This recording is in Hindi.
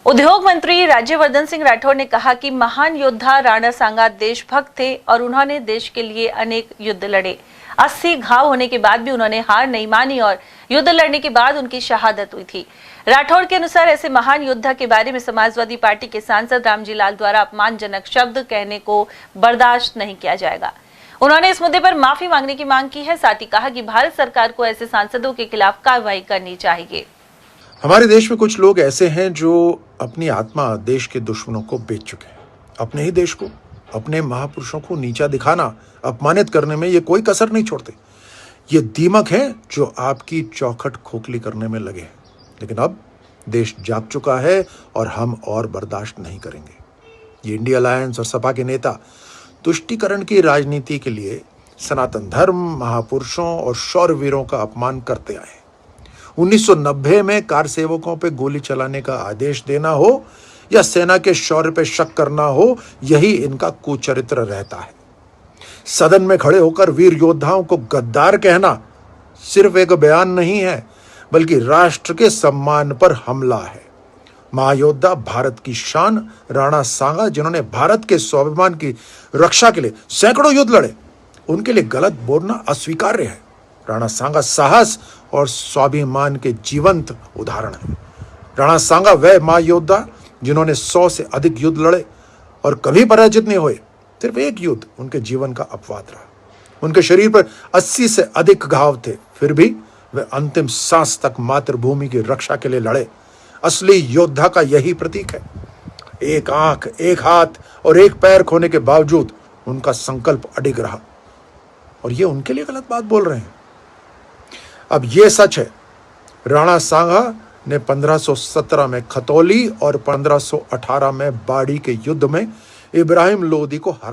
उद्योग मंत्री राज्यवर्धन सिंह राठौड़ ने कहा कि महान योद्धा राणा सांगा देशभक्त थे और उन्होंने देश के लिए अनेक युद्ध लड़े। 80 घाव होने के बाद भी उन्होंने हार नहीं मानी और युद्ध लड़ने के बाद उनकी शहादत हुई थी। राठौड़ के अनुसार ऐसे महान योद्धा के बारे में समाजवादी पार्टी के सांसद रामजी लाल द्वारा अपमानजनक शब्द कहने को बर्दाश्त नहीं किया जाएगा। उन्होंने इस मुद्दे पर माफी मांगने की मांग की है। साथ ही कहा कि भारत सरकार को ऐसे सांसदों के खिलाफ कार्रवाई करनी चाहिए। हमारे देश में कुछ लोग ऐसे हैं जो अपनी आत्मा देश के दुश्मनों को बेच चुके हैं। अपने ही देश को, अपने महापुरुषों को नीचा दिखाना, अपमानित करने में ये कोई कसर नहीं छोड़ते। ये दीमक है जो आपकी चौखट खोखली करने में लगे हैं। लेकिन अब देश जाग चुका है और हम और बर्दाश्त नहीं करेंगे। ये इंडिया अलायंस और सपा के नेता तुष्टीकरण की राजनीति के लिए सनातन धर्म, महापुरुषों और शौर्यवीरों का अपमान करते आए। 1990 में कार सेवकों पे गोली चलाने का आदेश देना हो या सेना के शौर्य पे शक करना हो, यही इनका कुचरित्र रहता है। सदन में खड़े होकर वीर योद्धाओं को गद्दार कहना सिर्फ एक बयान नहीं है, बल्कि राष्ट्र के सम्मान पर हमला है। महायोद्धा, भारत की शान राणा सांगा, जिन्होंने भारत के स्वाभिमान की रक्षा के लिए सैकड़ों युद्ध लड़े, उनके लिए गलत बोलना अस्वीकार्य है। राणा सांगा साहस और स्वाभिमान के जीवंत उदाहरण है। राणा सांगा वह महायोद्धा जिन्होंने 100 से अधिक युद्ध लड़े और कभी पराजित नहीं हुए। सिर्फ एक युद्ध उनके जीवन का अपवाद रहा। उनके शरीर पर 80 से अधिक घाव थे, फिर भी वे अंतिम सांस तक मातृभूमि की रक्षा के लिए लड़े। असली योद्धा का यही प्रतीक है। एक आंख, एक हाथ और एक पैर खोने के बावजूद उनका संकल्प अडिग रहा। और ये उनके लिए गलत बात बोल रहे हैं। अब ये सच है, राणा सांगा ने 1517 में खतौली और 1518 में बाड़ी के युद्ध में इब्राहिम लोदी को हरा